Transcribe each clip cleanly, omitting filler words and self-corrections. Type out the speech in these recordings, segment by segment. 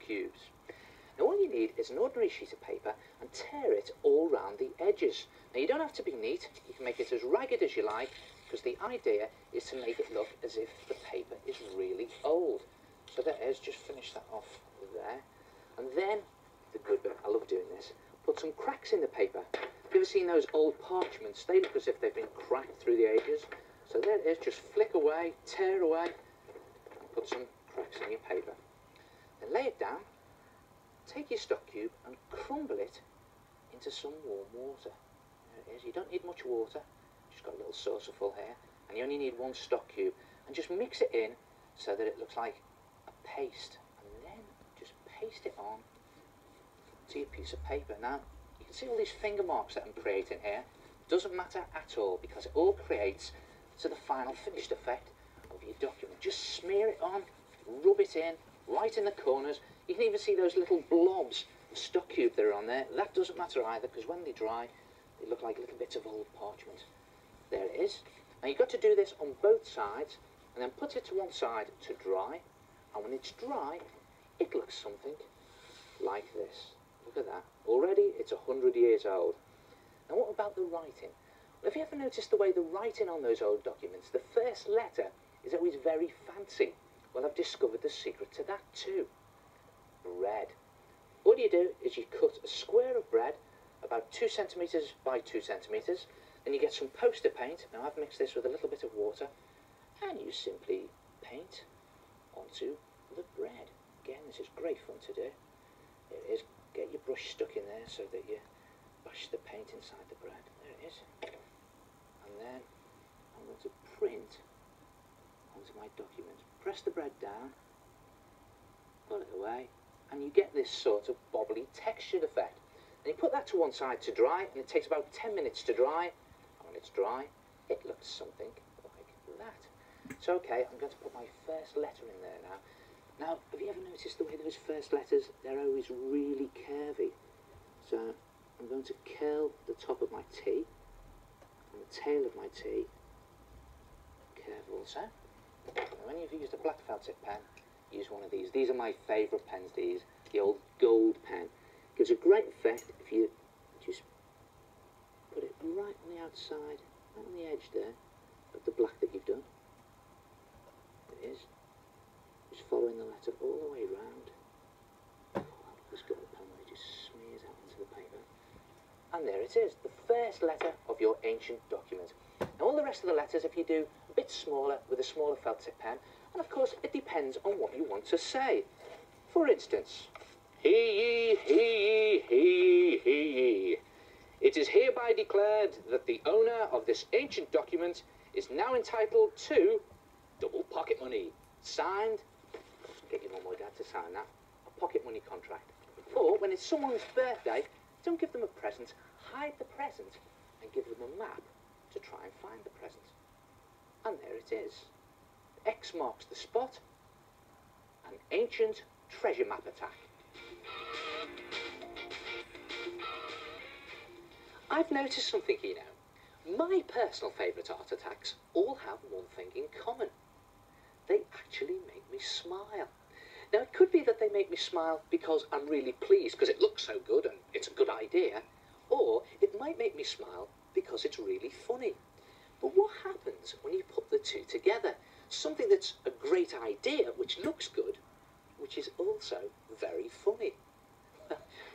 cubes. Now all you need is an ordinary sheet of paper and tear it all round the edges. Now you don't have to be neat, you can make it as ragged as you like, because the idea is to make it look as if the paper is really old. So there is, just finish that off there. And then, the good bit, I love doing this, put some cracks in the paper. Have you ever seen those old parchments? They look as if they've been cracked through the ages. So there it is, just flick away, tear away, and put some cracks in your paper. Then lay it down, take your stock cube and crumble it into some warm water. There it is, you don't need much water. Just got a little saucer full here, and you only need one stock cube, and just mix it in so that it looks like a paste, and then just paste it on to your piece of paper. Now you can see all these finger marks that I'm creating here. Doesn't matter at all, because it all creates to the final finished effect of your document. Just smear it on, rub it in right in the corners. You can even see those little blobs of stock cube that are on there. That doesn't matter either, because when they dry they look like little bits of old parchment. There it is. Now you've got to do this on both sides, and then put it to one side to dry, and when it's dry it looks something like this. Look at that. Already it's 100 years old. Now what about the writing? Well, have you ever noticed the way the writing on those old documents, the first letter is always very fancy? Well, I've discovered the secret to that too. Bread. All you do is you cut a square of bread about 2 centimetres by 2 centimetres. Then you get some poster paint. Now I've mixed this with a little bit of water, and you simply paint onto the bread. Again, this is great fun to do. Here it is. Get your brush stuck in there so that you bash the paint inside the bread. There it is. And then I'm going to print onto my document. Press the bread down, pull it away, and you get this sort of bobbly textured effect. And you put that to one side to dry, and it takes about 10 minutes to dry. And when it's dry, it looks something like that. So okay, I'm going to put my first letter in there now. Now, have you ever noticed the way those first letters, they're always really curvy? So I'm going to curl the top of my T, and the tail of my T, curve also. And when you've used a black felt tip pen, use one of these. These are my favourite pens, these, the old gold pen. Gives a great effect if you just put it right on the outside, right on the edge there, of the black that you've done. It is. Just following the letter all the way round. This gold pen really just smears out into the paper. And there it is, the first letter of your ancient document. Now all the rest of the letters, if you do a bit smaller with a smaller felt tip pen, and of course it depends on what you want to say. For instance, He ye. It is hereby declared that the owner of this ancient document is now entitled to double pocket money. Signed, get your mum or dad to sign that, a pocket money contract. Or when it's someone's birthday, don't give them a present, hide the present and give them a map to try and find the present. And there it is. X marks the spot, an ancient treasure map attack. I've noticed something here now. My personal favourite art attacks all have one thing in common. They actually make me smile. Now it could be that they make me smile because I'm really pleased because it looks so good and it's a good idea, or it might make me smile because it's really funny. But what happens when you put the two together? Something that's a great idea, which looks good, which is also very funny.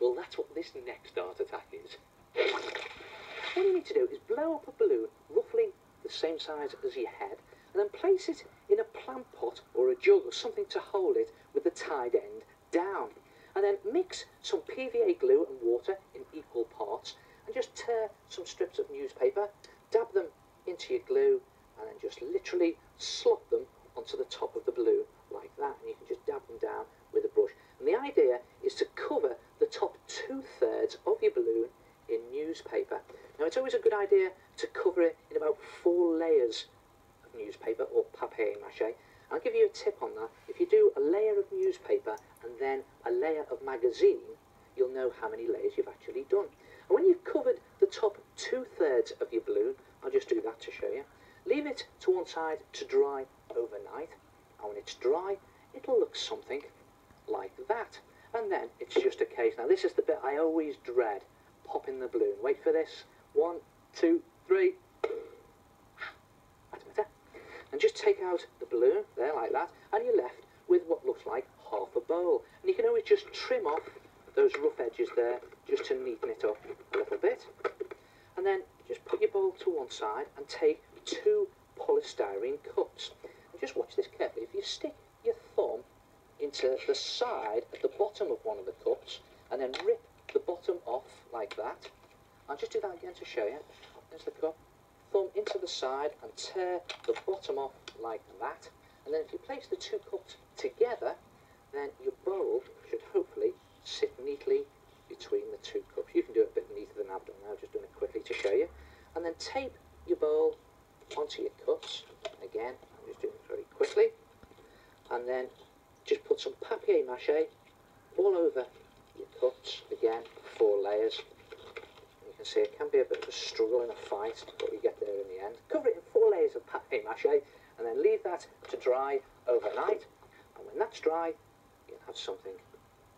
Well, that's what this next art attack is. What you need to do is blow up a balloon roughly the same size as your head, and then place it in a plant pot or a jug or something to hold it with the tied end down. And then mix some PVA glue and water in equal parts, and just tear some strips of newspaper, dab them into your glue, and then just literally slop them onto the top of the balloon like that. And you can just dab them down with a brush. And the idea is to cover the top 2/3 of your balloon in newspaper. Now it's always a good idea to cover it in about 4 layers of newspaper or papier-mâché. I'll give you a tip on that. If you do a layer of newspaper and then a layer of magazine, you'll know how many layers you've actually done. And when you've covered the top 2/3 of your balloon, I'll just do that to show you, leave it to one side to dry overnight, and when it's dry it'll look something like that. And then it's just a case. Now this is the bit I always dread. Popping the balloon. Wait for this. 1, 2, 3. That's better. And just take out the balloon there like that, and you're left with what looks like half a bowl. And you can always just trim off those rough edges there just to neaten it up a little bit. And then just put your bowl to one side and take 2 polystyrene cups. And just watch this carefully. If you stick your thumb into the side at the bottom of one of the cups and then rip the bottom off like that. I'll just do that again to show you. There's the cup. Thumb into the side and tear the bottom off like that. And then if you place the 2 cups together, then your bowl should hopefully sit neatly between the 2 cups. You can do it a bit neater than I've done now, just doing it quickly to show you. And then tape your bowl onto your cups. Again, I'm just doing it very quickly. And then just put some papier-mâché all over your cups. Again, 4 layers. You can see it can be a bit of a struggle in a fight, but we get there in the end. Cover it in 4 layers of papier-mâché and then leave that to dry overnight. And when that's dry, you'll have something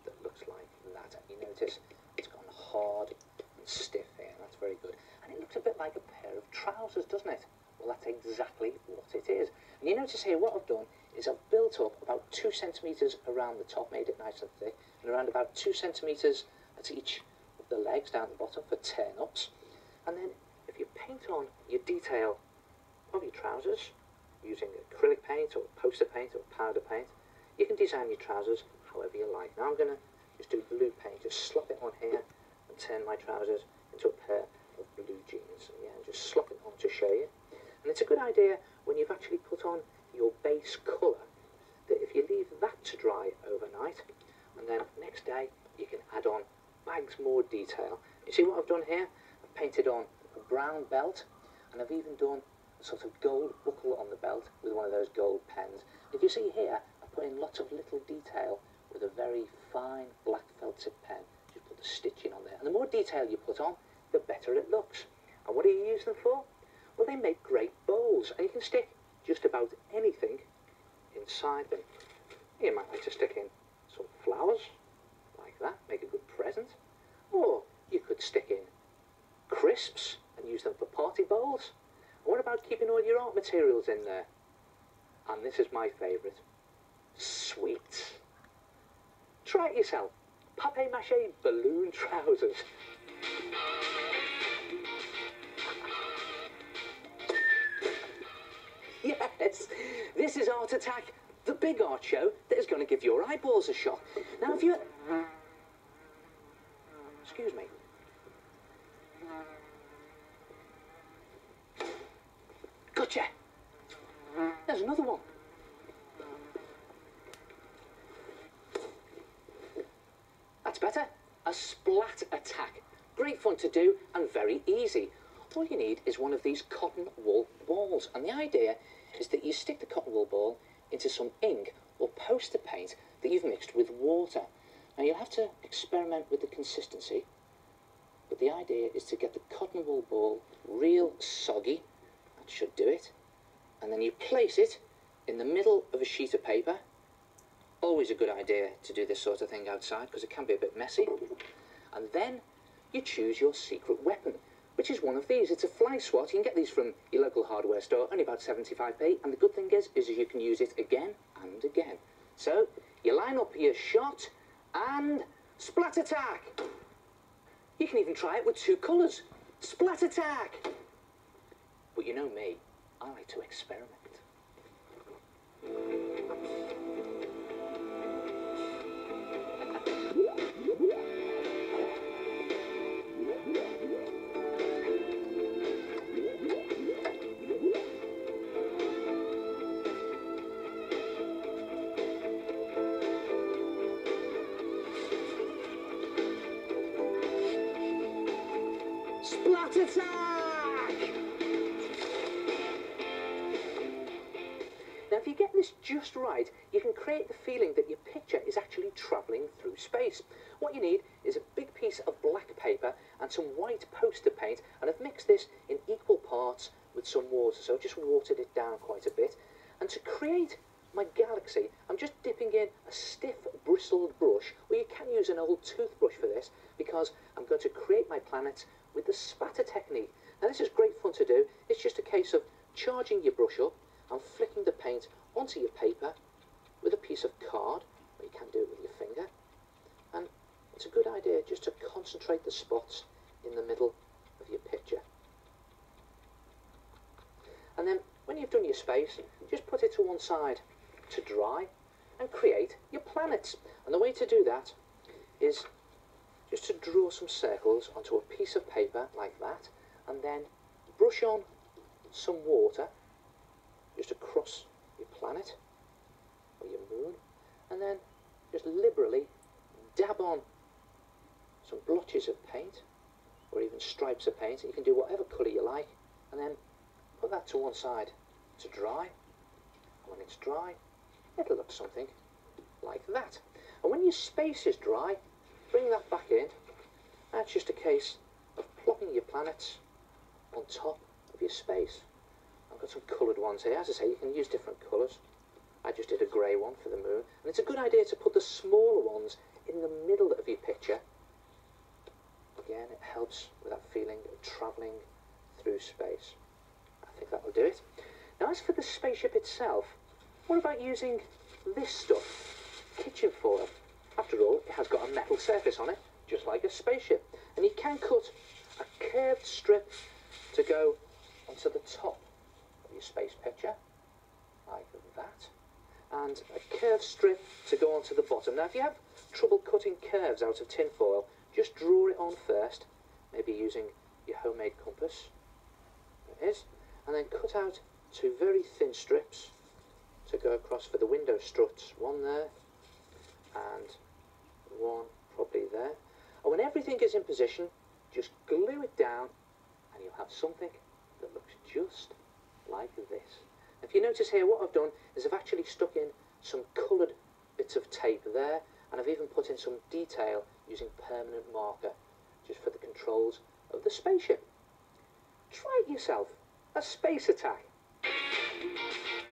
that looks like that. And you notice it's gone hard and stiff here. That's very good. And it looks a bit like a pair of trousers, doesn't it? Well, that's exactly what it is. And you notice here what I've done is I've built up about 2 centimetres around the top, made it nice and thick, and around about 2 centimetres at each of the legs down the bottom for turn-ups. And then if you paint on your detail of your trousers using acrylic paint or poster paint or powder paint, you can design your trousers however you like. Now I'm going to just do blue paint, just slop it on here and turn my trousers into a pair of blue jeans. And yeah, just slop it on to show you. And it's a good idea when you've actually put on your base colour that if you leave that to dry overnight and then next day you can add on bags more detail. You see what I've done here? I've painted on a brown belt and I've even done a sort of gold buckle on the belt with one of those gold pens. If you see here, I've put in lots of little detail with a very fine black felt tip pen. Just put the stitching on there. And the more detail you put on, the better it looks. And what do you use them for? Well, they make great bowls, and you can stick just about anything inside them. You might like to stick in some flowers, like that, make a good present. Or you could stick in crisps and use them for party bowls. And what about keeping all your art materials in there? And this is my favourite, sweets. Try it yourself. Papier-mâché balloon trousers. Yes, this is Art Attack, the big art show that is going to give your eyeballs a shock. Now, if you... Excuse me. Gotcha. There's another one. That's better. A splat attack. Great fun to do and very easy. All you need is one of these cotton wool balls, and the idea is that you stick the cotton wool ball into some ink or poster paint that you've mixed with water. Now you'll have to experiment with the consistency, but the idea is to get the cotton wool ball real soggy. That should do it. And then you place it in the middle of a sheet of paper. Always a good idea to do this sort of thing outside because it can be a bit messy. And then you choose your secret weapon, which is one of these. It's a fly swat. You can get these from your local hardware store, only about 75p. And the good thing is you can use it again and again. So you line up your shot and splat attack. You can even try it with 2 colours. Splat attack. But you know me, I like to experiment. Splat attack! Now if you get this just right, you can create the feeling that your picture is actually travelling through space. What you need is a big piece of black paper and some white poster paint, and I've mixed this in equal parts with some water, so I've just watered it down quite a bit. And to create my galaxy, I'm just dipping in a stiff bristled brush, or you can use an old toothbrush for this, because I'm going to create my planets with the spatter technique. Now this is great fun to do. It's just a case of charging your brush up and flicking the paint onto your paper with a piece of card, or you can do it with your finger. And it's a good idea just to concentrate the spots in the middle of your picture. And then when you've done your space, just put it to one side to dry and create your planets. And the way to do that is just to draw some circles onto a piece of paper like that, and then brush on some water just across your planet or your moon, and then just liberally dab on some blotches of paint or even stripes of paint. You can do whatever colour you like, and then put that to one side to dry. And when it's dry, it'll look something like that. And when your space is dry, bring that back in. That's just a case of plopping your planets on top of your space. I've got some coloured ones here. As I say, you can use different colours. I just did a grey one for the moon. And it's a good idea to put the smaller ones in the middle of your picture. Again, it helps with that feeling of travelling through space. I think that'll do it. Now, as for the spaceship itself, what about using this stuff? Kitchen foil. After all, it has got a metal surface on it, just like a spaceship. And you can cut a curved strip to go onto the top of your space picture, like that. And a curved strip to go onto the bottom. Now, if you have trouble cutting curves out of tin foil, just draw it on first, maybe using your homemade compass. There it is. And then cut out two very thin strips to go across for the window struts. One there, and one probably there. And when everything is in position, just glue it down, and you'll have something that looks just like this. If you notice here, what I've done is I've actually stuck in some coloured bits of tape there, and I've even put in some detail using permanent marker, just for the controls of the spaceship. Try it yourself. A space attack.